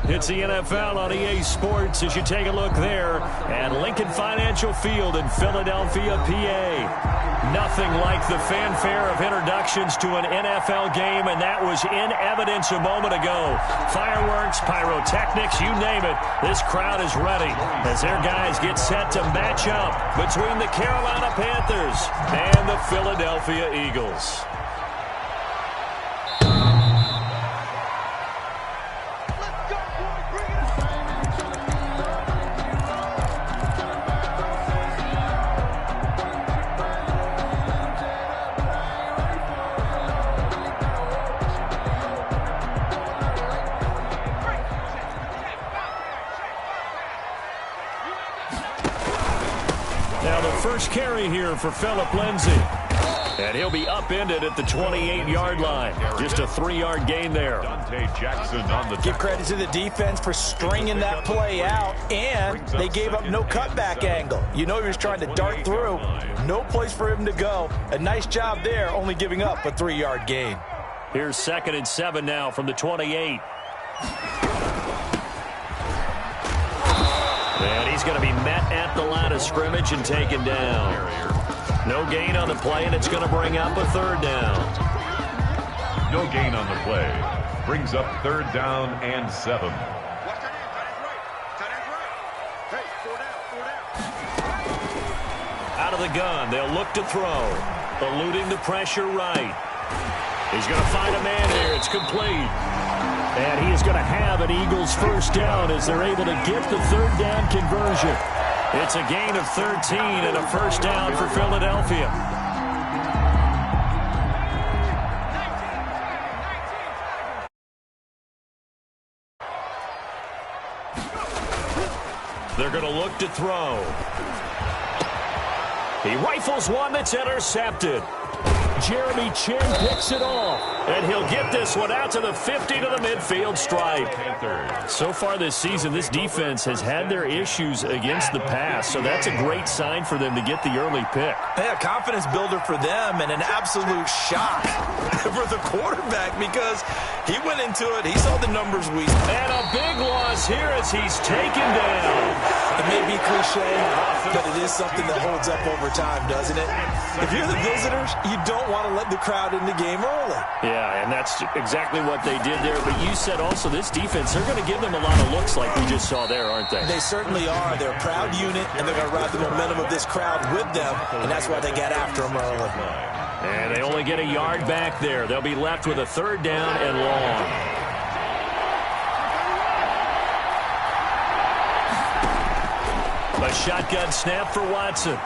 It's the NFL on EA Sports as you take a look there at Lincoln Financial Field in Philadelphia, PA. Nothing like the fanfare of introductions to an NFL game, and that was in evidence a moment ago. Fireworks, pyrotechnics, you name it. This crowd is ready as their guys get set to match up between the Carolina Panthers and the Philadelphia Eagles. First carry here for Phillip Lindsay. And he'll be upended at the 28-yard line. Just a 3-yard gain there. Give credit to the defense for stringing that play out, and they gave up no cutback angle. You know he was trying to dart through. No place for him to go. A nice job there, only giving up a 3-yard gain. Here's 2nd and 7 now from the 28. And he's going to be met at the line of scrimmage and taken down. No gain on the play, and it's going to bring up a 3rd down. No gain on the play. Brings up 3rd down and 7. Out of the gun, they'll look to throw. Eluding the pressure right. He's going to find a man here. It's complete. And he is going to have an Eagles 1st down as they're able to get the 3rd down conversion. It's a gain of 13 and a 1st down for Philadelphia. They're going to look to throw. He rifles one that's intercepted. Jeremy Chin picks it off, and he'll get this one out to the 50 to the midfield stripe. So far this season, this defense has had their issues against the pass, so that's a great sign for them to get the early pick. Yeah, confidence builder for them and an absolute shock for the quarterback because he went into it. He saw the numbers we saw. And a big loss here as he's taken down. It may be cliche, but it is something that holds up over time, doesn't it? If you're the visitors, you don't want to let the crowd in the game early. Yeah, and that's exactly what they did there. But you said also this defense, they're going to give them a lot of looks like we just saw there, aren't they? They certainly are. They're a proud unit, and they're going to ride the momentum of this crowd with them, and that's why they get after them early. And they only get a yard back there. They'll be left with a 3rd down and long. A shotgun snap for Watson.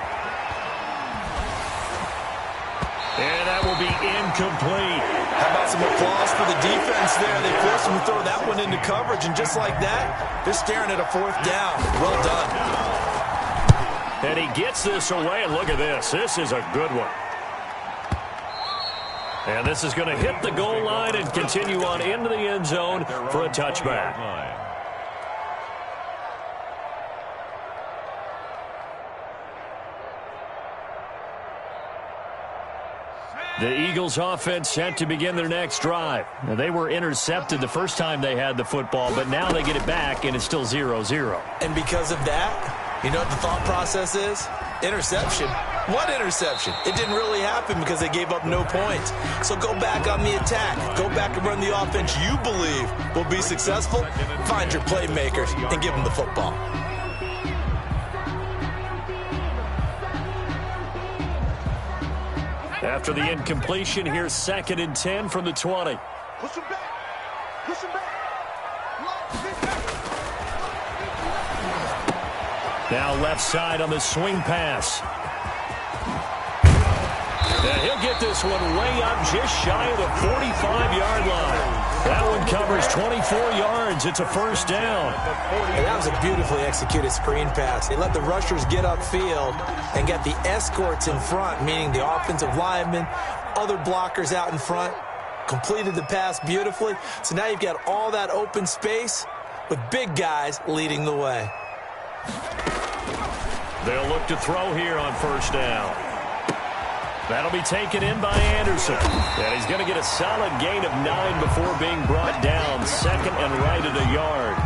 And that will be incomplete. How about some applause for the defense there? They forced him to throw that one into coverage, and just like that, they're staring at a 4th down. Well done. And he gets this away, and look at this. This is a good one. And this is going to hit the goal line and continue on into the end zone for a touchback. The Eagles offense set to begin their next drive. Now, they were intercepted the first time they had the football, but now they get it back, and it's still 0-0. And because of that, you know what the thought process is? Interception. What interception? It didn't really happen because they gave up no points. So go back on the attack. Go back and run the offense you believe will be successful. Find your playmakers and give them the football. After the incompletion, here's 2nd and 10 from the 20. Push him back. Push him back. Now left side on the swing pass. And he'll get this one way up just shy of the 45-yard line. That one covers 24 yards. It's a 1st down. And that was a beautifully executed screen pass. They let the rushers get upfield and get the escorts in front, meaning the offensive linemen, other blockers out in front, completed the pass beautifully. So now you've got all that open space with big guys leading the way. They'll look to throw here on 1st down. That'll be taken in by Anderson. And he's going to get a solid gain of 9 before being brought down. Second and right at a yard.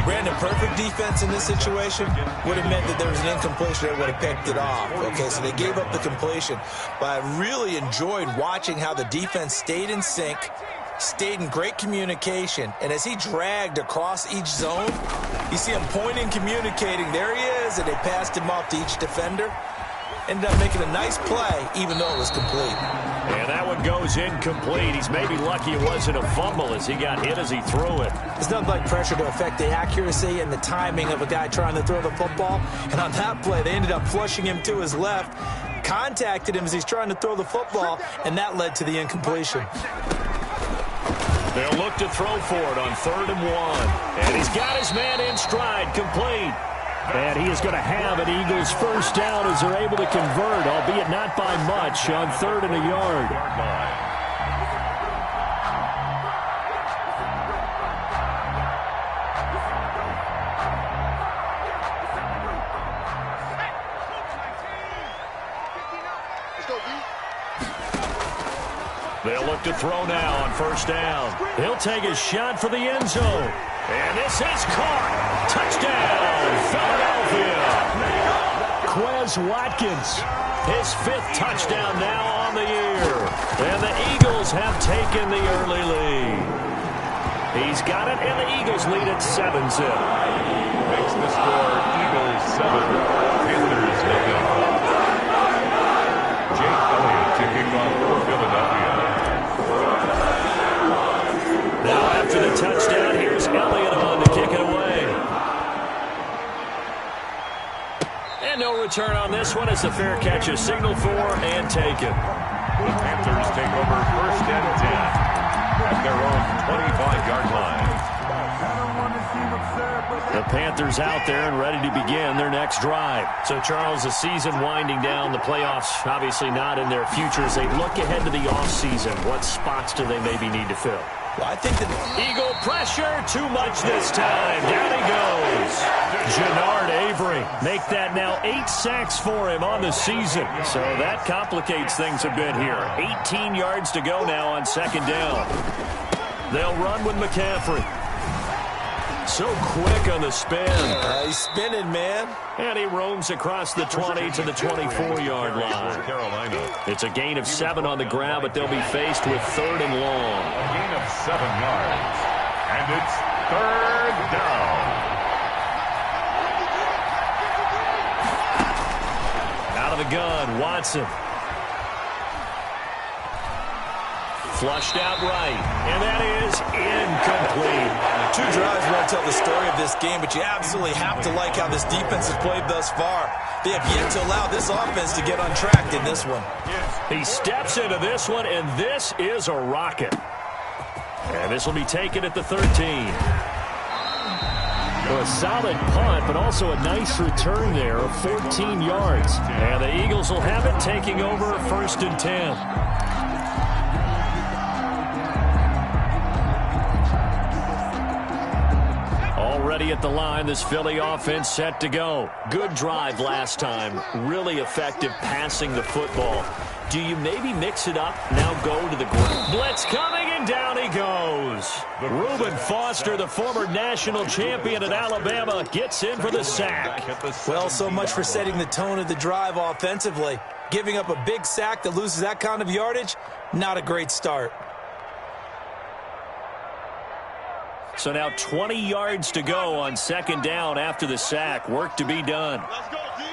Brandon, perfect defense in this situation would have meant that there was an incompletion that would have picked it off. Okay, so they gave up the completion. But I really enjoyed watching how the defense stayed in sync, stayed in great communication, and as he dragged across each zone, you see him pointing, communicating. There he is, and they passed him off to each defender. Ended up making a nice play, even though it was complete. And that one goes incomplete. He's maybe lucky it wasn't a fumble as he got hit as he threw it. There's nothing like pressure to affect the accuracy and the timing of a guy trying to throw the football. And on that play, they ended up flushing him to his left, contacted him as he's trying to throw the football, and that led to the incompletion. They'll look to throw for it on 3rd and 1. And he's got his man in stride, complete. And he is going to have an Eagles first down as they're able to convert, albeit not by much, on 3rd and a yard. They'll look to throw now on 1st down. He'll take his shot for the end zone. And this is caught. Touchdown, Philadelphia. Quez Watkins, his 5th touchdown now on the year. And the Eagles have taken the early lead. He's got it, and the Eagles lead at 7-0. Makes the score Eagles 7. Panthers nothing. Jake Elliott to kick off for Philadelphia. Now after the touchdown, here's Elliott on to kick it away. And no return on this one as the fair catch is signaled for and taken. The Panthers take over 1st and 10 at their own 25-yard line. The Panthers out there and ready to begin their next drive. So, Charles, the season winding down, the playoffs obviously not in their future. As they look ahead to the offseason, what spots do they maybe need to fill? Well, I think that Eagle pressure, too much this time. Down he goes. Jannard Avery, make that now 8 sacks for him on the season. So that complicates things a bit here. 18 yards to go now on 2nd down. They'll run with McCaffrey. So quick on the spin. he's spinning, man. And he roams across the 20 to the 24-yard line. Carolina. It's a gain of 7 on the ground, but they'll be faced with 3rd and long. A gain of 7 yards. And it's 3rd down. Out of the gun, Watson. Flushed out right, and that is incomplete. 2 drives won't tell the story of this game, but you absolutely have to like how this defense has played thus far. They have yet to allow this offense to get untracked in this one. He steps into this one, and this is a rocket. And this will be taken at the 13. Well, a solid punt, but also a nice return there of 14 yards. And the Eagles will have it, taking over 1st and 10. Already at the line, this Philly offense set to go. Good drive last time. Really effective passing the football. Do you maybe mix it up, now go to the ground? Blitz coming, and down he goes. Reuben Foster, the former national champion at Alabama, gets in for the sack. Well, so much for setting the tone of the drive offensively. Giving up a big sack that loses that kind of yardage, not a great start. So now 20 yards to go on 2nd down after the sack. Work to be done. Let's go, D.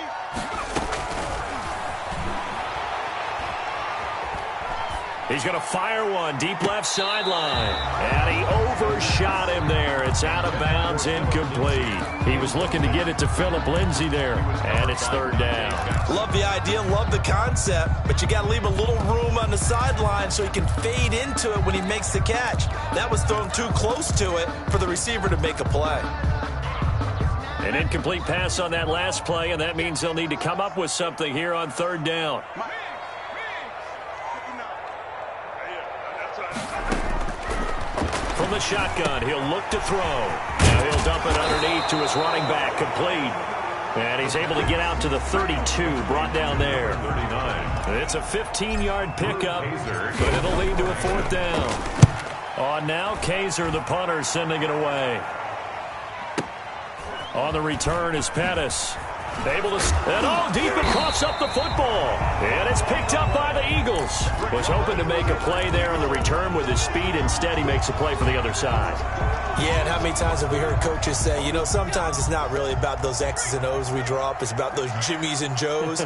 He's going to fire one deep left sideline. And he overshot him there. It's out of bounds, incomplete. He was looking to get it to Phillip Lindsay there. And it's 3rd down. Love the idea, love the concept, but you got to leave a little room on the sideline so he can fade into it when he makes the catch. That was thrown too close to it for the receiver to make a play. An incomplete pass on that last play, and that means they'll need to come up with something here on 3rd down. From the shotgun, he'll look to throw. Now he'll dump it underneath to his running back, complete. And he's able to get out to the 32, brought down there. 39. It's a 15-yard pickup, but it'll lead to a fourth down. On now, Kaiser, the punter, sending it away. On the return is Pettis. Able to, and deep and coughs up the football. And it's picked up by the Eagles. Was hoping to make a play there on the return with his speed. Instead, he makes a play for the other side. Yeah, and how many times have we heard coaches say, you know, sometimes it's not really about those X's and O's we draw up. It's about those Jimmies and Joes.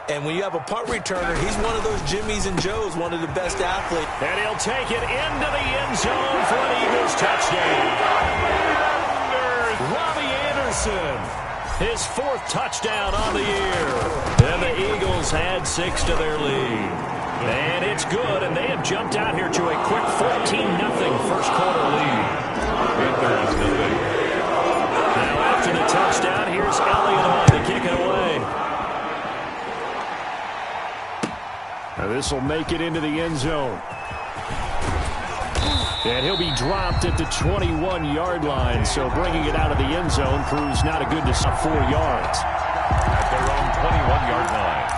And when you have a punt returner, he's one of those Jimmies and Joes, one of the best athletes. And he'll take it into the end zone for an Eagles touchdown. Robbie Anderson. His fourth touchdown on the year. And the Eagles add 6 to their lead. And it's good, and they have jumped out here to a quick 14-0 first quarter lead. Now after the touchdown, here's Elliott on to kick it away. Now this will make it into the end zone. And he'll be dropped at the 21-yard line, so bringing it out of the end zone proves not a good to 4 yards. At their own 21-yard line.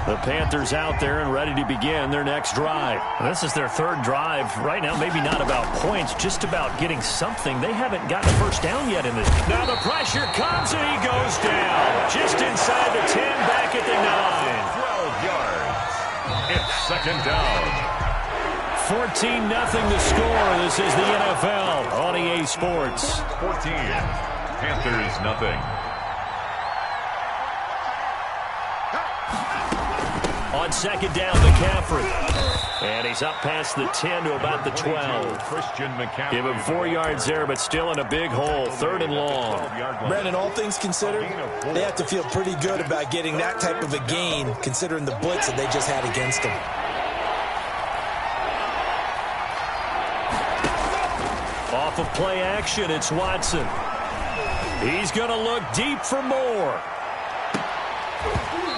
The Panthers out there and ready to begin their next drive. This is their third drive. Right now, maybe not about points, just about getting something. They haven't gotten a first down yet in this. Now the pressure comes and he goes down. Just inside the 10, back at the 9. 12 yards. It's second down. 14-0 the score. This is the NFL on EA Sports. 14. Panthers nothing. On second down, McCaffrey. And he's up past the 10 to about the 12. Christian McCaffrey. Give him 4 yards there, but still in a big hole. Third and long. Brandon, all things considered, they have to feel pretty good about getting that type of a gain, considering the blitz that they just had against them. Off of play action, it's Watson. He's going to look deep for more.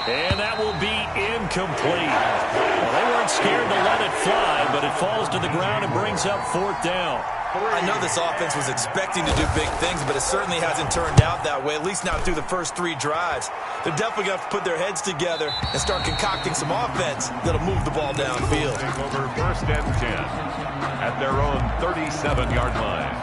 And that will be incomplete. Well, they weren't scared to let it fly, but it falls to the ground and brings up fourth down. I know this offense was expecting to do big things, but it certainly hasn't turned out that way, at least not through the first 3 drives. They're definitely going to have to put their heads together and start concocting some offense that'll move the ball downfield. Take over first and 10 at their own 37-yard line.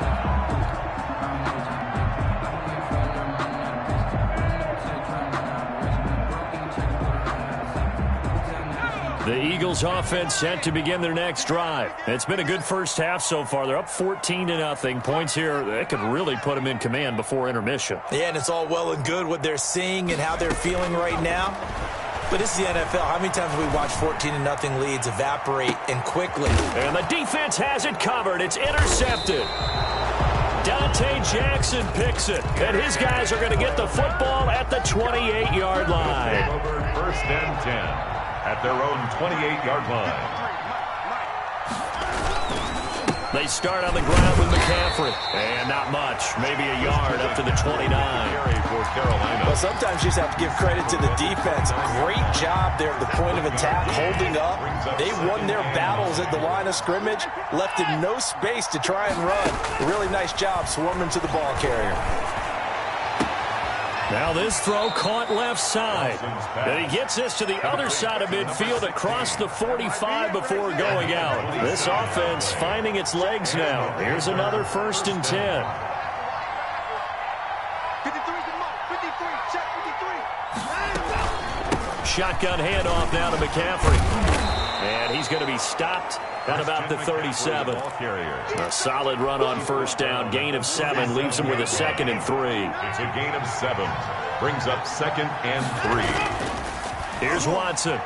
The Eagles offense set to begin their next drive. It's been a good first half so far. They're up 14-0. Points here that could really put them in command before intermission. Yeah, and it's all well and good what they're seeing and how they're feeling right now. But this is the NFL. How many times have we watched 14-0 leads evaporate and quickly? And the defense has it covered. It's intercepted. Dante Jackson picks it. And his guys are going to get the football at the 28-yard line. Over first and 10. At their own 28-yard line. They start on the ground with McCaffrey. And not much. Maybe a yard up to the 29. For Carolina. Well, sometimes you just have to give credit to the defense. Great job there at the point of attack, holding up. They won their battles at the line of scrimmage, left in no space to try and run. A really nice job swarming to the ball carrier. Now this throw caught left side. And he gets this to the other side of midfield across the 45 before going out. This offense finding its legs now. Here's another first and 10. 53 is the mark. 53. Check 53. Shotgun handoff now to McCaffrey. And he's going to be stopped at about the 37. A solid run on first down. Gain of 7 leaves him with a 2nd and 3. It's a gain of 7. Brings up 2nd and 3. Here's Watson.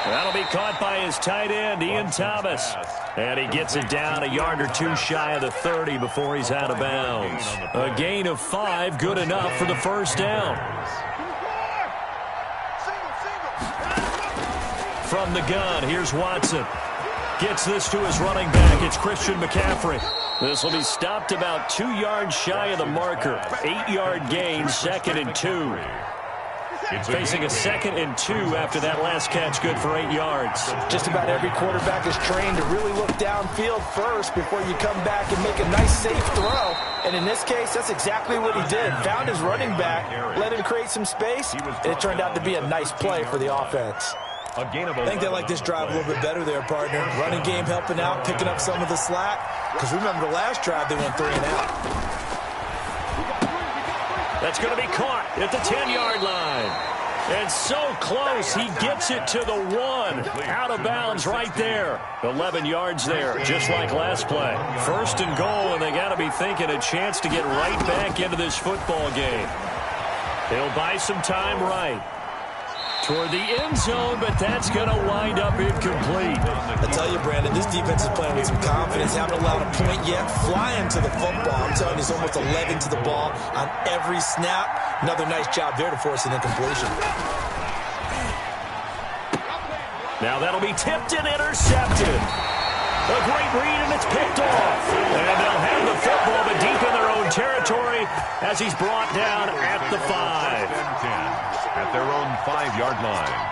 That'll be caught by his tight end, Ian Thomas. And he gets it down a yard or 2 shy of the 30 before he's out of bounds. A gain of 5, good enough for the first down. From the gun, here's Watson. Gets this to his running back. It's Christian McCaffrey. This will be stopped about 2 yards shy of the marker. 8-yard gain, 2nd and 2. Facing a 2nd and 2 after that last catch, good for 8 yards. Just about every quarterback is trained to really look downfield first before you come back and make a nice, safe throw. And in this case, that's exactly what he did. Found his running back, let him create some space, and it turned out to be a nice play for the offense. A gain of I think they like this drive a little bit better there, partner. Running game helping out, picking up some of the slack. Because remember, the last drive, they went 3 and out. That's going to be caught at the 10-yard line. And so close, he gets it to the 1. Out of bounds right there. 11 yards there, just like last play. 1st and goal, and they got to be thinking a chance to get right back into this football game. They'll buy some time right toward the end zone, but that's going to wind up incomplete. I tell you, Brandon, this defense is playing with some confidence. Haven't allowed a point yet. Flying to the football. I'm telling you, it's almost 11 to the ball on every snap. Another nice job there to force an incompletion. Now that'll be tipped and intercepted. A great read, and it's picked off. And they'll have the football, but deep in their own territory as he's brought down at the 5. At their own 5-yard line.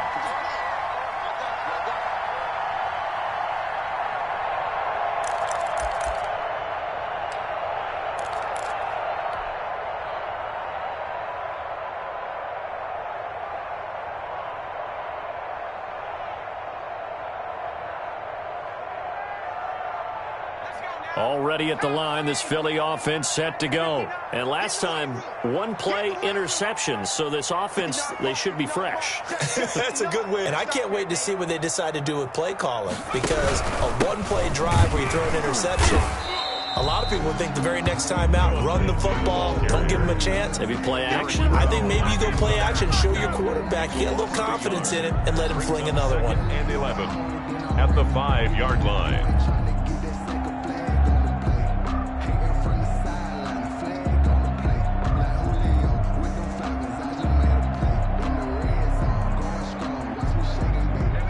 Already at the line, this Philly offense set to go. And last time, 1-play interception. So this offense, they should be fresh. That's a good way. And I can't wait to see what they decide to do with play calling. Because a 1-play drive where you throw an interception, a lot of people think the very next time out, run the football, don't give them a chance. Maybe play action? I think maybe you go play action, show your quarterback, get a little confidence in it, and let him fling another one. And 11 at the 5-yard line.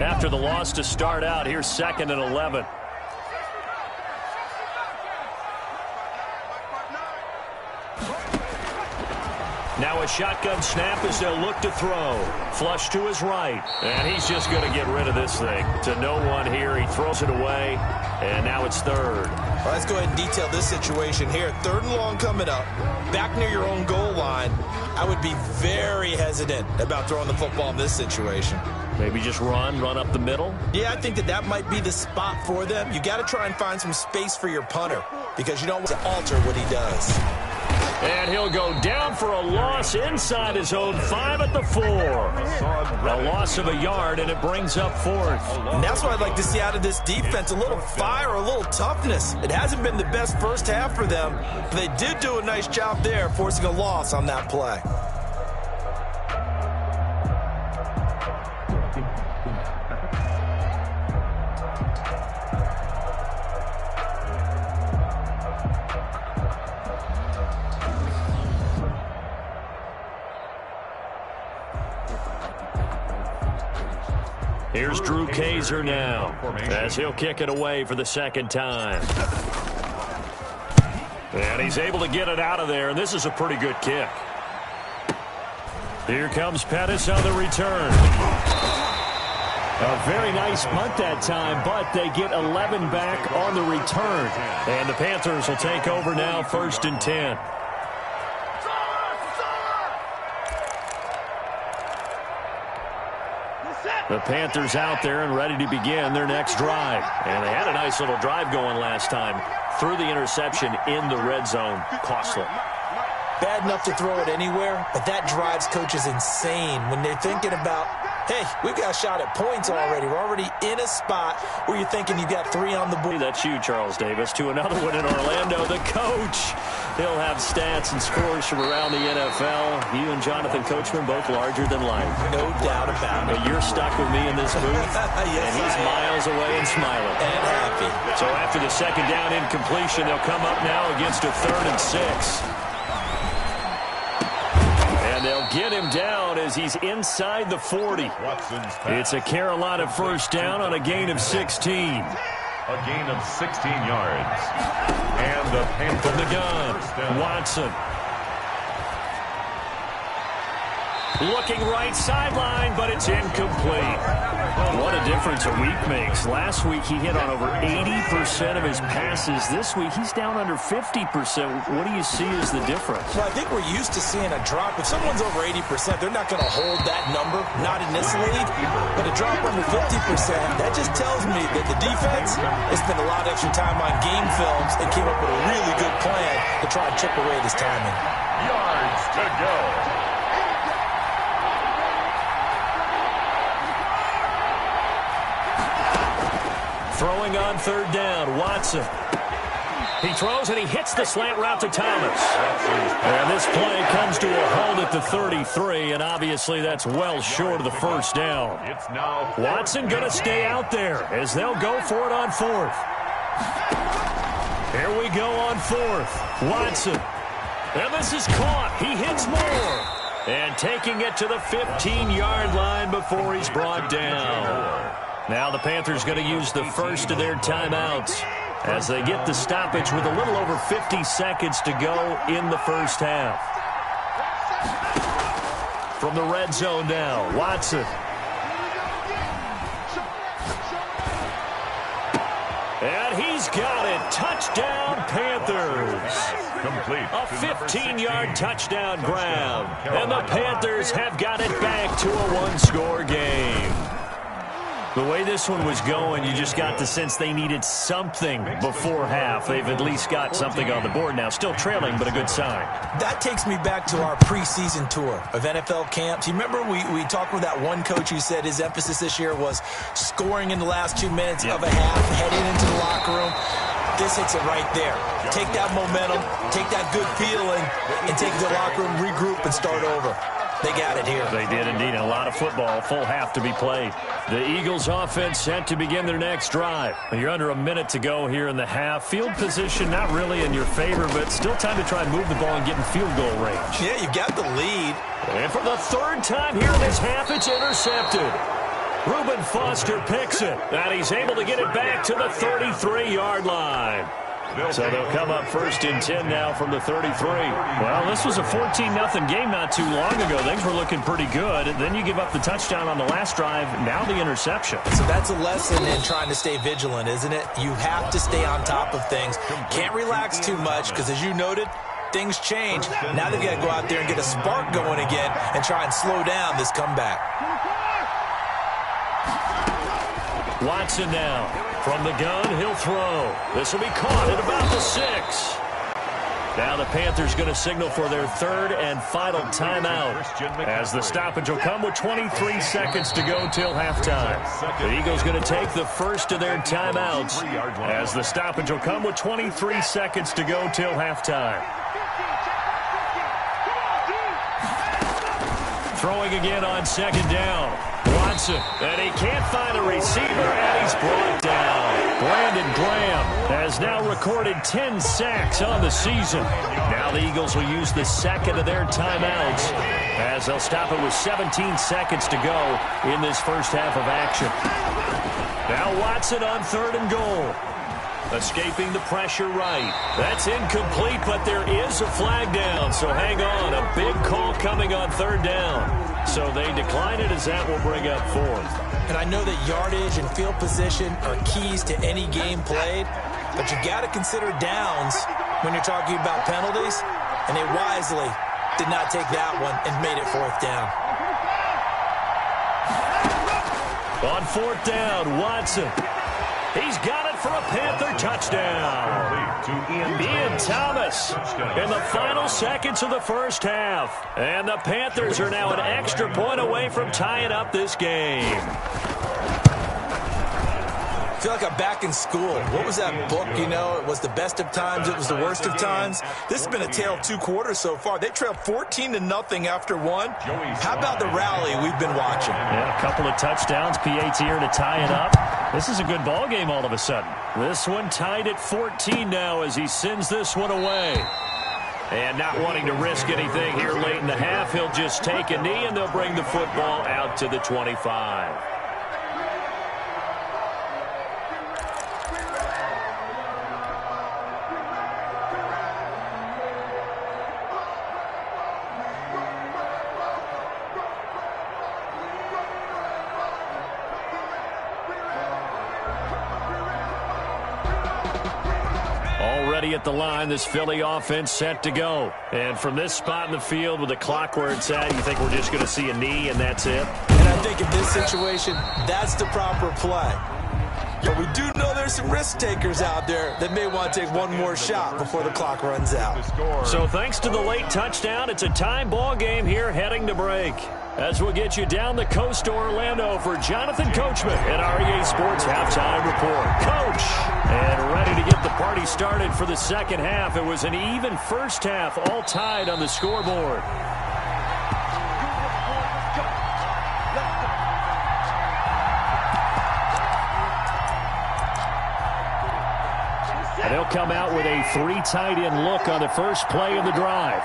After the loss to start out, here's 2nd and 11. Now a shotgun snap as they'll look to throw. Flush to his right. And he's just going to get rid of this thing. To no one here. He throws it away. And now it's 3rd. Well, let's go ahead and detail this situation here. 3rd and long coming up. Back near your own goal line. I would be very hesitant about throwing the football in this situation. Maybe just run up the middle? Yeah, I think that might be the spot for them. You got to try and find some space for your punter because you don't want to alter what he does. And he'll go down for a loss inside his own 5 at the 4. A loss of a yard, and it brings up 4th. And that's what I'd like to see out of this defense, a little fire, a little toughness. It hasn't been the best first half for them, but they did do a nice job there, forcing a loss on that play. Here's Drew Kaiser now as he'll kick it away for the 2nd time. And he's able to get it out of there, and this is a pretty good kick. Here comes Pettis on the return. A very nice punt that time, but they get 11 back on the return. And the Panthers will take over now, 1st and 10. The Panthers out there and ready to begin their next drive. And they had a nice little drive going last time. Threw the interception in the red zone. Costly. Bad enough to throw it anywhere, but that drives coaches insane when they're thinking about, hey, we've got a shot at points already. We're already in a spot where you're thinking you've got 3 on the board. That's you, Charles Davis, to another one in Orlando. The coach, he'll have stats and scores from around the NFL. You and Jonathan Coachman, both larger than life. No doubt about it. But you're stuck with me in this booth, yes, and he's miles away and smiling. And happy. So after the 2nd down incompletion, they'll come up now against a 3rd and 6. And they'll get him down as he's inside the 40. It's a Carolina 1st down on a gain of 16. A gain of 16 yards. And the Panthers from the gun, Watson. Looking right sideline, but it's incomplete. What a difference a week makes. Last week he hit on over 80% of his passes. This week he's down under 50%. What do you see as the difference? Well, I think we're used to seeing a drop. If someone's over 80%, they're not going to hold that number, not in this league. But a drop under 50%, that just tells me that the defense has spent a lot of extra time on game films and came up with a really good plan to try and chip away at his timing. Yards to go. Throwing on third down, Watson. He throws and he hits the slant route to Thomas. And this play comes to a halt at the 33, and obviously that's well short of the first down. Watson going to stay out there as they'll go for it on fourth. Here we go on fourth. Watson. And this is caught. He hits more. And taking it to the 15-yard line before he's brought down. Now the Panthers going to use the first of their timeouts as they get the stoppage with a little over 50 seconds to go in the first half. From the red zone now, Watson. And he's got it. Touchdown, Panthers. Complete. A 15-yard touchdown grab. And the Panthers have got it back to a one-score game. The way this one was going, you just got the sense they needed something before half. They've at least got something on the board now. Still trailing, but a good sign. That takes me back to our preseason tour of NFL camps. You remember we talked with that one coach who said his emphasis this year was scoring in the last 2 minutes of a half, heading into the locker room. This hits it right there. Take that momentum, take that good feeling, and take it to the locker room, regroup, and start over. They got it here. They did indeed. A lot of football, full half to be played. The Eagles offense set to begin their next drive. You're under a minute to go here in the half. Field position not really in your favor, but still time to try and move the ball and get in field goal range. Yeah, you've got the lead. And for the third time here in this half, it's intercepted. Reuben Foster picks it, and he's able to get it back to the 33-yard line. So they'll come up first and 10 now from the 33. Well, this was a 14-0 game not too long ago. Things were looking pretty good. Then you give up the touchdown on the last drive. Now the interception. So that's a lesson in trying to stay vigilant, isn't it? You have to stay on top of things. Can't relax too much because, as you noted, things change. Now they've got to go out there and get a spark going again and try and slow down this comeback. Watson now. From the gun, he'll throw. This will be caught at about the 6. Now the Panthers going to signal for their third and final timeout as the stoppage will come with 23 seconds to go till halftime. The Eagles going to take the first of their timeouts as the stoppage will come with 23 seconds to go till halftime. Throwing again on second down. Watson, and he can't find a receiver, and he's brought down. Brandon Graham has now recorded 10 sacks on the season. Now the Eagles will use the second of their timeouts as they'll stop it with 17 seconds to go in this first half of action. Now Watson on third and goal. Escaping the pressure right. That's incomplete, but there is a flag down, so hang on. A big call coming on third down. So they decline it as that will bring up fourth. And I know that yardage and field position are keys to any game played, but you got to consider downs when you're talking about penalties, and they wisely did not take that one and made it fourth down. On fourth down, Watson. He's got it for a Panther touchdown. Ian Thomas in the final seconds of the first half. And the Panthers are now an extra point away from tying up this game. I feel like I'm back in school. What was that book, you know? It was the best of times. It was the worst of times. This has been a tale of 2 quarters so far. They trailed 14-0 after one. How about the rally we've been watching? Yeah, a couple of touchdowns. PAT here to tie it up. This is a good ball game all of a sudden. This one tied at 14 now as he sends this one away. And not wanting to risk anything here late in the half, he'll just take a knee and they'll bring the football out to the 25. ready at the line. This Philly offense set to go. And from this spot in the field with the clock where it's at, you think we're just going to see a knee and that's it? And I think in this situation, that's the proper play. But we do know there's some risk takers out there that may want to take one more shot before the clock runs out. So thanks to the late touchdown, it's a tie ball game here heading to break. As we'll get you down the coast to Orlando for Jonathan Coachman at REA Sports Halftime Report. Coach, and ready to get the party started for the second half. It was an even first half, all tied on the scoreboard. And they'll come out with a 3 tight end look on the first play of the drive.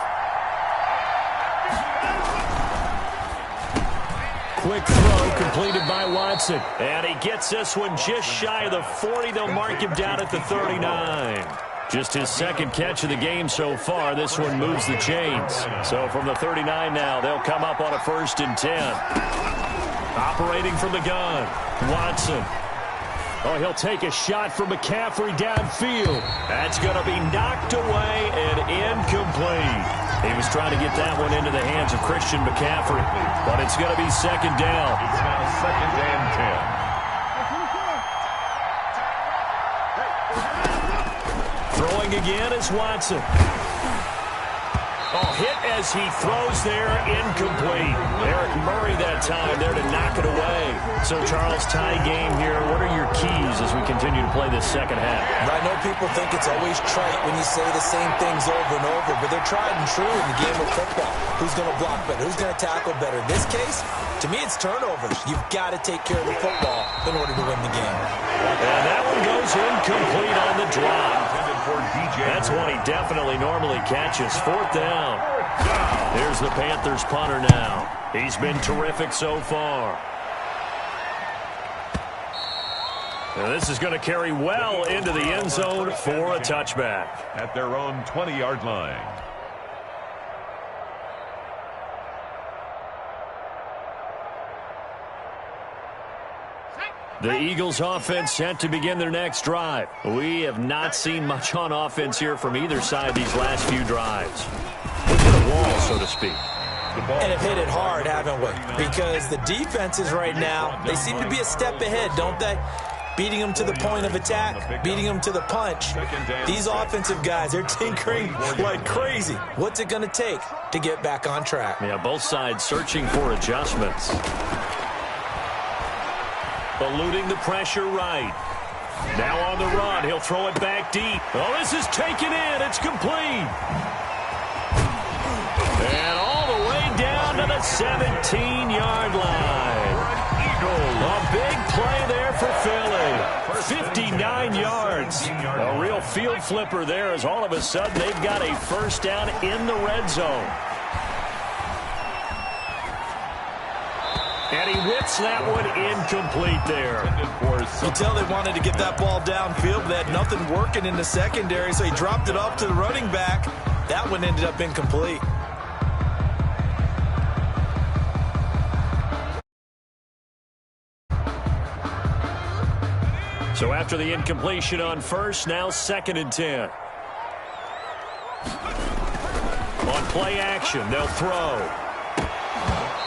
Quick throw completed by Watson. And he gets this one just shy of the 40. They'll mark him down at the 39. Just his second catch of the game so far. This one moves the chains. So from the 39 now, they'll come up on a 1st and 10. Operating from the gun, Watson. Oh, he'll take a shot from McCaffrey downfield. That's going to be knocked away and incomplete. He was trying to get that one into the hands of Christian McCaffrey, but it's going to be second down. It's now 2nd and 10. Throwing again is Watson. Oh, hit as he throws there, incomplete. Eric Murray that time there to knock it away. So, Charles, tie game here. What are your keys as we continue to play this second half? I know people think it's always trite when you say the same things over and over, but they're tried and true in the game of football. Who's going to block better? Who's going to tackle better? In this case, to me, it's turnovers. You've got to take care of the football in order to win the game. And that one goes incomplete on the drop. That's one he definitely normally catches. 4th down. Here's the Panthers punter now. He's been terrific so far. Now this is going to carry well into the end zone for a touchback. At their own 20-yard line. The Eagles offense set to begin their next drive. We have not seen much on offense here from either side these last few drives. We've hit a wall, so to speak. And have hit it hard, haven't we? Because the defenses right now, they seem to be a step ahead, don't they? Beating them to the point of attack, beating them to the punch. These offensive guys, they're tinkering like crazy. What's it going to take to get back on track? Yeah, both sides searching for adjustments. Eluding the pressure right. Now on the run, he'll throw it back deep. Oh, this is taken in. It's complete. And all the way down to the 17-yard line. A big play there for Philly. 59 yards. A real field flipper there as all of a sudden they've got a first down in the red zone. And he whips that one incomplete there. You tell they wanted to get that ball downfield, but they had nothing working in the secondary, so he dropped it off to the running back. That one ended up incomplete. So after the incompletion on first, now 2nd and 10. On play action, they'll throw.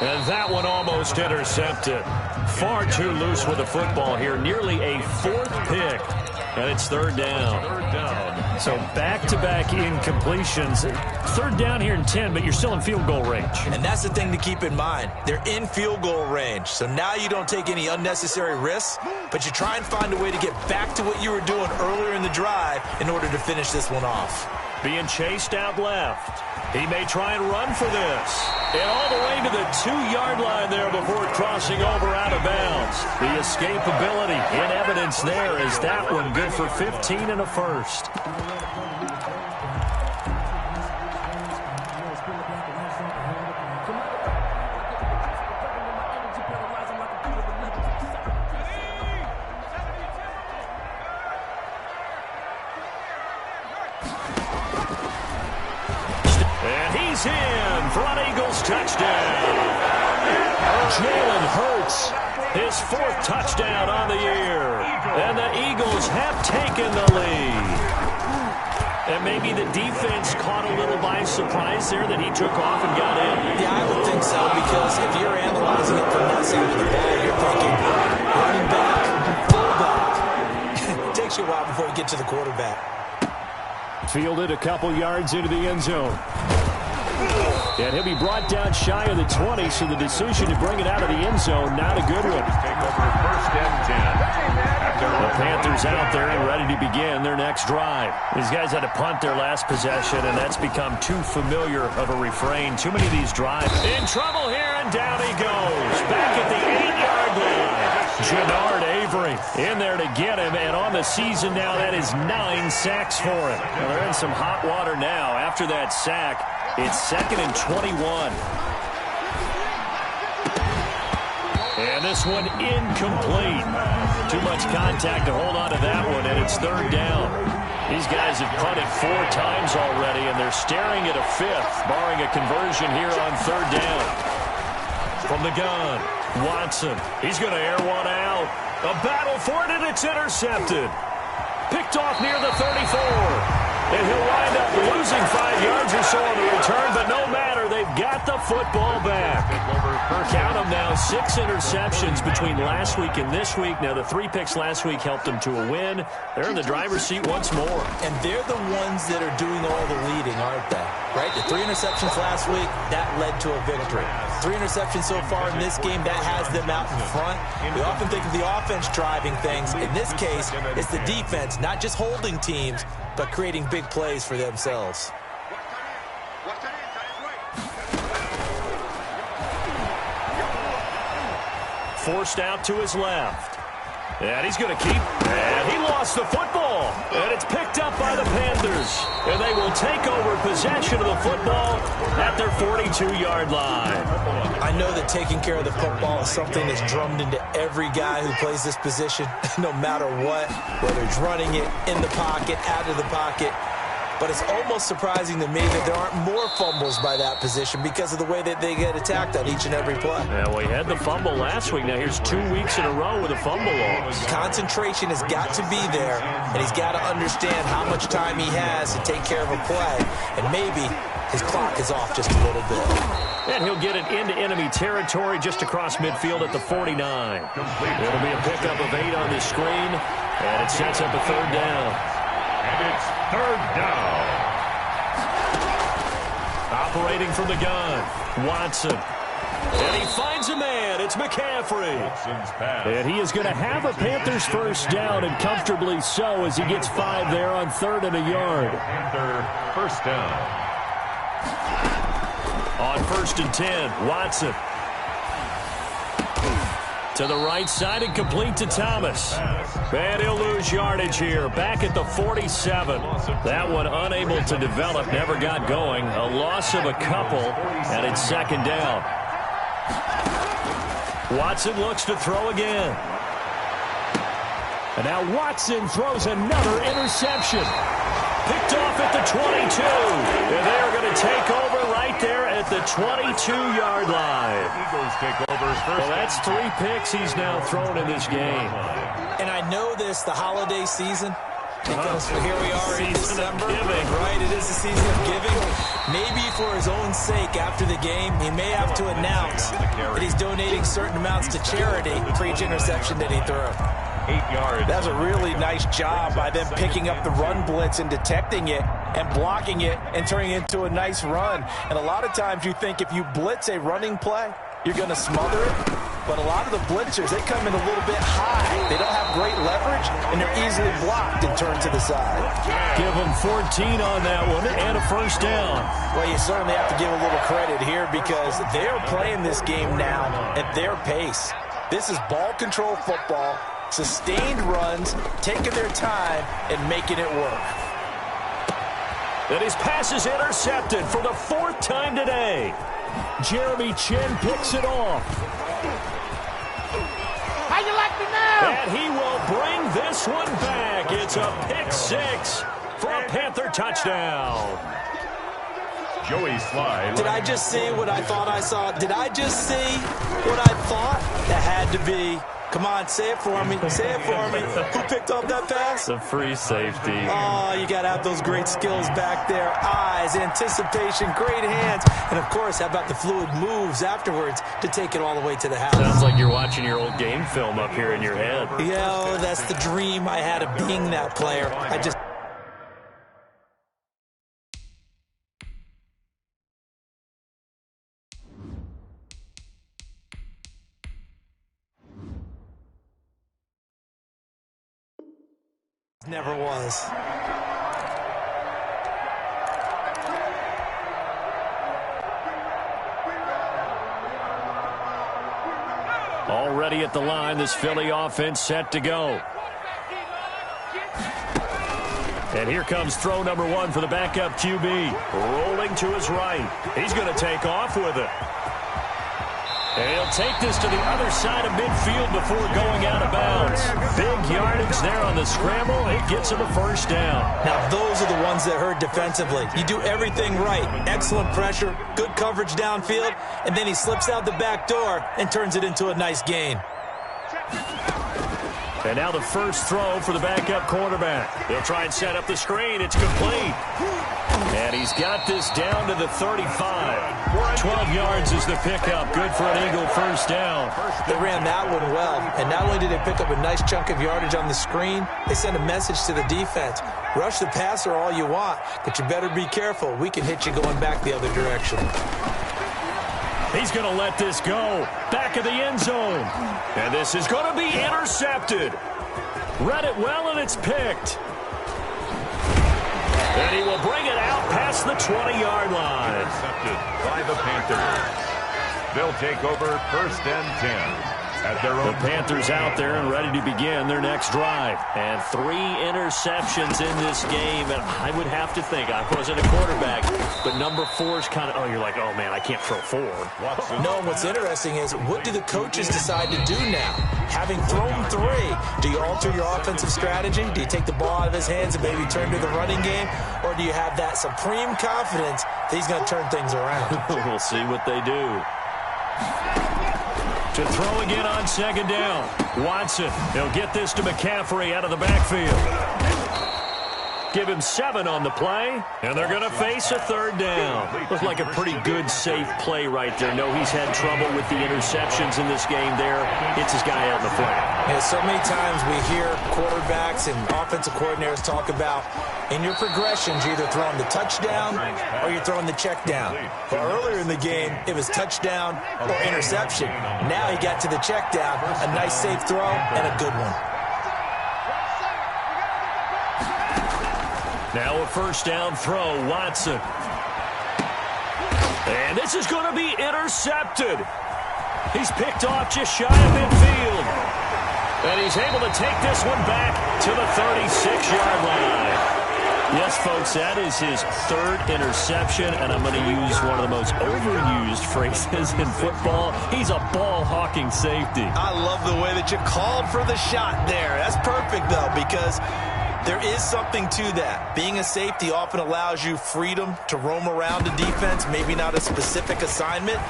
And that one almost intercepted. Far too loose with the football here. Nearly a 4th pick. And it's 3rd down. So back-to-back incompletions. 3rd down here in 10, but you're still in field goal range. And that's the thing to keep in mind. They're in field goal range. So now you don't take any unnecessary risks, but you try and find a way to get back to what you were doing earlier in the drive in order to finish this one off. Being chased out left. He may try and run for this. And all the way to the 2-yard line there before crossing over out of bounds. The escapability in evidence there is that one good for 15 and a first. In for an Eagles touchdown. Jalen Hurts, his 4th touchdown on the year. And the Eagles have taken the lead. And maybe the defense caught a little by surprise there that he took off and got in. Yeah, I would think so, because if you're analyzing it from that side of the ball, you're thinking running back, fullback. It takes you a while before you get to the quarterback. Fielded a couple yards into the end zone. And he'll be brought down shy of the 20, so the decision to bring it out of the end zone, not a good one. Take over 1st and 10. The Panthers out there and ready to begin their next drive. These guys had to punt their last possession, and that's become too familiar of a refrain. Too many of these drives. In trouble here, and down he goes. Back at the 8-yard line. Jannard Avery in there to get him, and on the season now, that is 9 sacks for him. Well, they're in some hot water now. After that sack, it's 2nd and 21. And this one incomplete. Too much contact to hold on to that one, and it's 3rd down. These guys have punted 4 times already, and they're staring at a 5th, barring a conversion here on 3rd down. From the gun, Watson. He's going to air one out. A battle for it, and it's intercepted. Picked off near the 34. And he'll wind up losing 5 yards or so on the return, but no matter, they've got the football back. Count them now, 6 interceptions between last week and this week. Now, the 3 picks last week helped them to a win. They're in the driver's seat once more. And they're the ones that are doing all the leading, aren't they? Right? The 3 interceptions last week, that led to a victory. 3 interceptions so far in this game, that has them out in front. We often think of the offense driving things. In this case, it's the defense, not just holding teams, but creating big plays for themselves. Forced out to his left. And he's going to keep. And he lost the football. And it's picked up by the Panthers. And they will take over possession of the football at their 42-yard line. I know that taking care of the football is something that's drummed into every guy who plays this position, no matter what, whether he's running it, in the pocket, out of the pocket. But it's almost surprising to me that there aren't more fumbles by that position because of the way that they get attacked on each and every play. Yeah, well, he had the fumble last week. Now here's 2 weeks in a row with a fumble loss. Concentration has got to be there, and he's got to understand how much time he has to take care of a play. And maybe his clock is off just a little bit. And he'll get it into enemy territory just across midfield at the 49. It'll be a pickup of 8 on the screen, and it sets up a 3rd down. And it's 3rd down. Operating from the gun, Watson. And he finds a man. It's McCaffrey. And he is going to have a Panthers 1st down, and comfortably so, as he gets 5 there on 3rd and a yard. Panther 1st down. On 1st and 10, Watson. To the right side and complete to Thomas. And he'll lose yardage here. Back at the 47. That one unable to develop, never got going. A loss of a couple, and it's 2nd down. Watson looks to throw again. And now Watson throws another interception. Picked off at the 22. And they are going to take over right there at the 22-yard line. Eagles take over 1st. Well, that's 3 picks he's now thrown in this game. And I know this, the holiday season, because here we are in December, right? It is the season of giving. Maybe for his own sake, after the game, he may have to announce that he's donating certain amounts to charity for each interception that he threw. 8 yards. That's a really nice job by them picking up the run blitz and detecting it and blocking it and turning it into a nice run. And a lot of times you think if you blitz a running play, you're going to smother it. But a lot of the blitzers, they come in a little bit high. They don't have great leverage, and they're easily blocked and turned to the side. Give them 14 on that one and a 1st down. Well, you certainly have to give a little credit here because they're playing this game now at their pace. This is ball control football. Sustained runs, taking their time, and making it work. And his pass is intercepted for the 4th time today. Jeremy Chin picks it off. How you like me now? And he will bring this one back. It's a pick 6 for a Panther touchdown. Joey Sly. Did I just see what I thought I saw? Did I just see what I thought? That had to be Come on, say it for me. Say it for me. Who picked up that pass? The free safety. Oh, you got to have those great skills back there. Eyes, anticipation, great hands. And, of course, how about the fluid moves afterwards to take it all the way to the house? Sounds like you're watching your old game film up here in your head. Yeah, that's the dream I had of being that player. Never was. Already at the line, this Philly offense set to go. And here comes throw number 1 for the backup QB. Rolling to his right. He's going to take off with it. And he'll take this to the other side of midfield before going out of bounds. Big yardage there on the scramble. It gets him a first down. Now, those are the ones that hurt defensively. You do everything right. Excellent pressure, good coverage downfield, and then he slips out the back door and turns it into a nice gain. And now the first throw for the backup quarterback. He'll try and set up the screen. It's complete. And he's got this down to the 35. 12 yards is the pickup. Good for an Eagle first down. They ran that one well. And not only did they pick up a nice chunk of yardage on the screen, they sent a message to the defense. Rush the passer all you want, but you better be careful. We can hit you going back the other direction. He's going to let this go. Back of the end zone. And this is going to be intercepted. Read it well, and it's picked. And he will bring it out past the 20-yard line. Intercepted by the Panthers. They'll take over first and 10. At their own. The Panthers out there and ready to begin their next drive. And 3 interceptions in this game. And I would have to think, I wasn't a quarterback, but number 4 is kind of, you're like, oh, man, I can't throw 4. No, what's interesting is, what do the coaches decide to do now? Having thrown 3, do you alter your offensive strategy? Do you take the ball out of his hands and maybe turn to the running game? Or do you have that supreme confidence that he's going to turn things around? We'll see what they do. To throw again on second down. Watson, he'll get this to McCaffrey out of the backfield. Give him 7 on the play, and they're going to face a third down. Looks like a pretty good, safe play right there. No, he's had trouble with the interceptions in this game there. Hits his guy out in the flat. Yeah, so many times we hear quarterbacks and offensive coordinators talk about, in your progressions, you're either throwing the touchdown or you're throwing the check down. But earlier in the game, it was touchdown or interception. Now he got to the check down, a nice safe throw, and a good one. Now a first down throw, Watson. And this is going to be intercepted. He's picked off just shy of midfield. And he's able to take this one back to the 36-yard line. Yes, folks, that is his 3rd interception, and I'm going to use one of the most overused phrases in football. He's a ball-hawking safety. I love the way that you called for the shot there. That's perfect, though, because there is something to that. Being a safety often allows you freedom to roam around the defense, maybe not a specific assignment.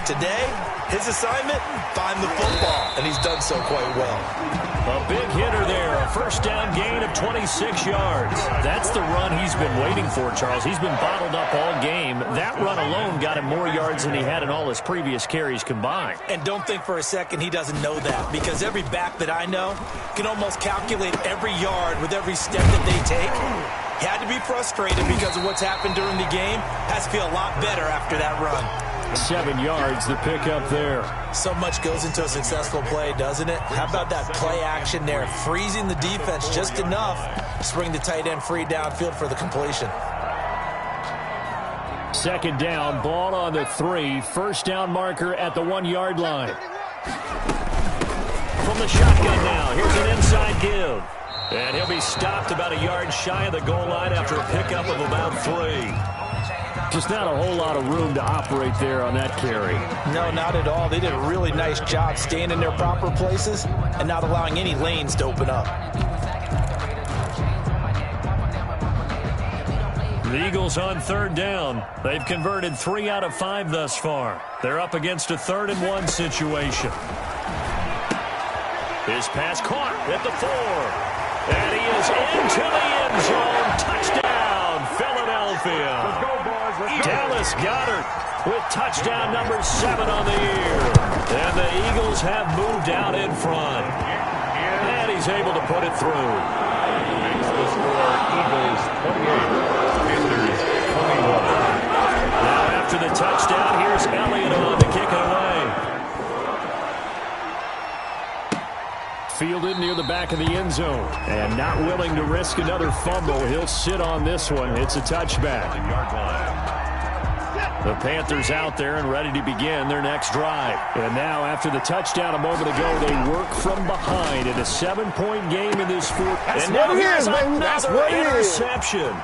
Today, his assignment, find the football, and he's done so quite well. A big hitter there, a first down gain of 26 yards. That's the run he's been waiting for, Charles. He's been bottled up all game. That run alone got him more yards than he had in all his previous carries combined. And don't think for a second he doesn't know that, because every back that I know can almost calculate every yard with every step that they take. He had to be frustrated because of what's happened during the game. Has to feel a lot better after that run. 7 yards, the pickup there. So much goes into a successful play, doesn't it? How about that play action there, freezing the defense just enough to bring the tight end free downfield for the completion. Second down, ball on the 3. First down marker at the 1-yard line. From the shotgun now, here's an inside give. And he'll be stopped about a yard shy of the goal line after a pickup of about 3. Just not a whole lot of room to operate there on that carry. No, not at all. They did a really nice job staying in their proper places and not allowing any lanes to open up. The Eagles on 3rd down. They've converted 3 out of 5 thus far. They're up against a 3rd and 1 situation. His pass caught at the 4. And he is into the end zone. Touchdown, Philadelphia. Let's go, boys. Let's go. Dallas Goedert with touchdown number 7 on the year. And the Eagles have moved out in front. And he's able to put it through. Makes the score Eagles 28, Panthers 21. Now after the touchdown, here's Elliott on to kick it away. Fielded near the back of the end zone. And not willing to risk another fumble. He'll sit on this one. It's a touchback. The Panthers out there and ready to begin their next drive. And now after the touchdown a moment ago, they work from behind in a 7-point game in this fourth. And now here's another interception.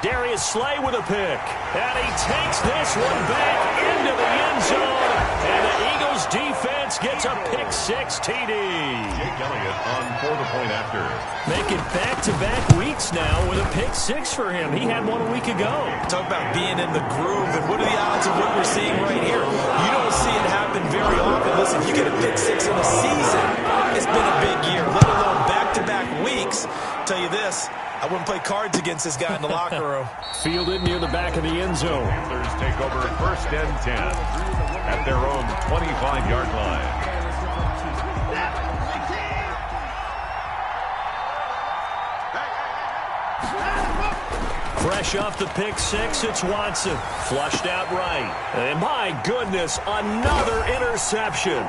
Darius Slay with a pick. And he takes this one back into the end zone. And the Eagles defense gets a pick-6 TD. Jake Elliott on for the point after. Making back-to-back weeks now with a pick-6 for him. He had one a week ago. Talk about being in the groove, and what are the odds of what we're seeing right here? You don't see it happen very often. Listen, you get a pick-6 in a season, it's been a big year, let alone back-to-back weeks. Tell you this, I wouldn't play cards against this guy in the locker room. Fielded near the back of the end zone. Panthers take over 1st and 10 at their own 25-yard line. Fresh off the pick-6, it's Watson. Flushed out right. And my goodness, another interception.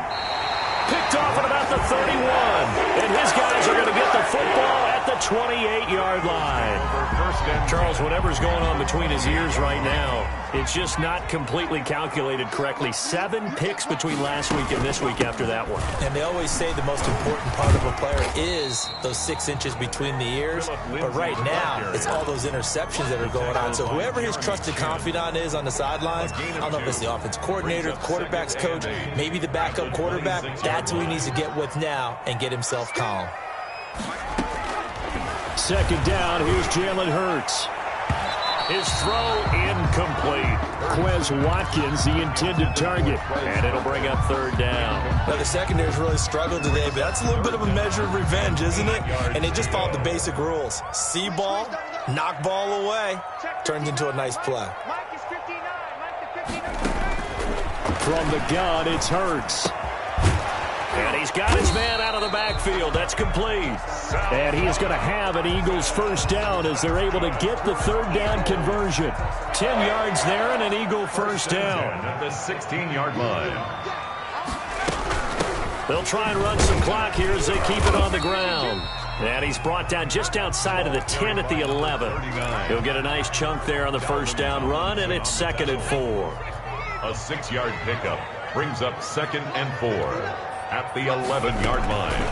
Picked off at about the 31. And his guys are going to get the football at the 28-yard line. Charles, whatever's going on between his ears right now, it's just not completely calculated correctly. 7 picks between last week and this week after that one. And they always say the most important part of a player is those 6 inches between the ears. But right now, it's all those interceptions that are going on. So whoever his trusted confidant is on the sidelines, I don't know if it's the offense coordinator, the quarterback's coach, maybe the backup quarterback, that's who he needs to get with now and get himself calm. 2nd down, here's Jalen Hurts. His throw incomplete. Quez Watkins, the intended target. And it'll bring up 3rd down. Now, the secondary's really struggled today, but that's a little bit of a measure of revenge, isn't it? And they just followed the basic rules. See ball, knock ball away, turns into a nice play. From the gun, it's Hurts. And he's got his man out of the backfield. That's complete. And he is going to have an Eagles 1st down as they're able to get the 3rd down conversion. 10 yards there and an Eagle 1st down. At the 16-yard line. They'll try and run some clock here as they keep it on the ground. And he's brought down just outside of the 10 at the 11. He'll get a nice chunk there on the 1st down run, and it's 2nd and 4. A 6-yard pickup brings up 2nd and 4. At the 11-yard line.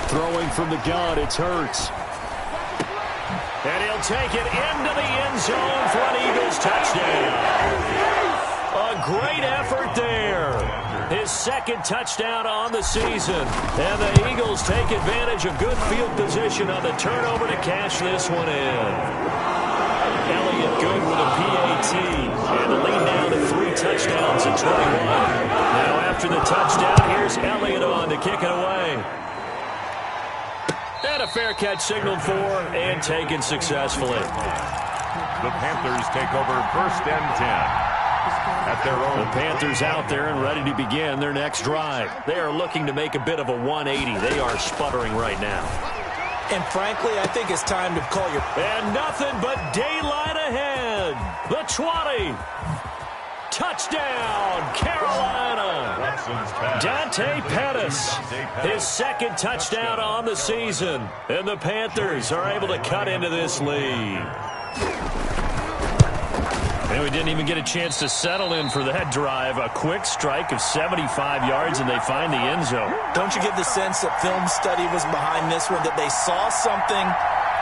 Throwing from the gun, it's Hurts. And he'll take it into the end zone for an Eagles touchdown. A great effort there. His 2nd touchdown on the season. And the Eagles take advantage of good field position on the turnover to cash this one in. Elliott good with a PAT. And the lead down to 3 touchdowns in 21. Now after the touchdown, here's Elliott on to kick it away. And a fair catch signaled for and taken successfully. The Panthers take over 1st and 10. At their own. The Panthers out there and ready to begin their next drive. They are looking to make a bit of a 180. They are sputtering right now. And frankly, I think it's time to call your... And nothing but daylight ahead. The 20. Touchdown, Carolina. Dante Pettis, his 2nd touchdown on the season. And the Panthers are able to cut into this lead. And we didn't even get a chance to settle in for that drive. A quick strike of 75 yards, and they find the end zone. Don't you get the sense that film study was behind this one, that they saw something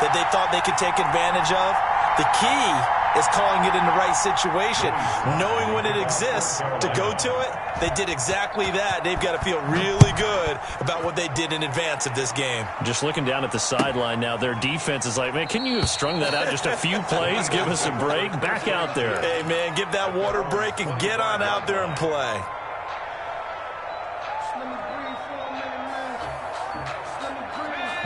that they thought they could take advantage of? The key is calling it in the right situation, knowing when it exists to go to it. They did exactly that. They've got to feel really good about what they did in advance of this game. Just looking down at the sideline now, their defense is like, man, can you have strung that out just a few plays? Give us a break. Back out there. Hey, man, give that water break and get on out there and play.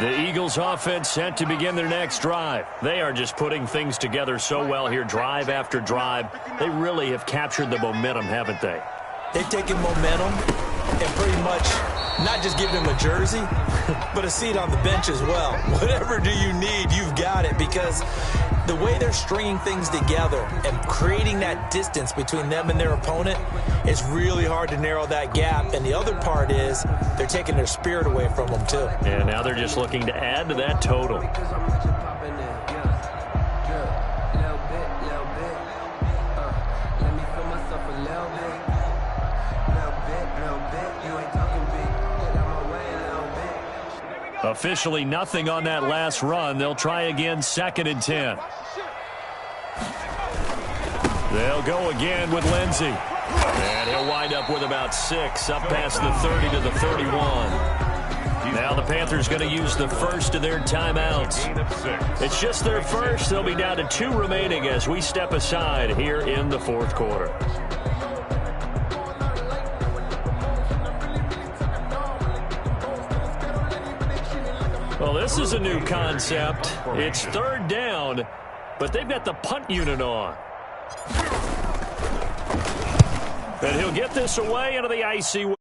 The Eagles offense set to begin their next drive. They are just putting things together so well here, drive after drive. They really have captured the momentum, haven't they? They've taken momentum and pretty much not just given him a jersey, but a seat on the bench as well. Whatever do you need, you've got it, because the way they're stringing things together and creating that distance between them and their opponent is really hard to narrow that gap. And the other part is they're taking their spirit away from them, too. And now they're just looking to add to that total. Officially nothing on that last run. They'll try again, 2nd and 10. They'll go again with Lindsey. And he'll wind up with about 6, up past the 30 to the 31. Now the Panthers going to use the first of their timeouts. It's just their first. They'll be down to 2 remaining as we step aside here in the 4th quarter. Well, this is a new concept. It's 3rd down, but they've got the punt unit on. And he'll get this away into the icy.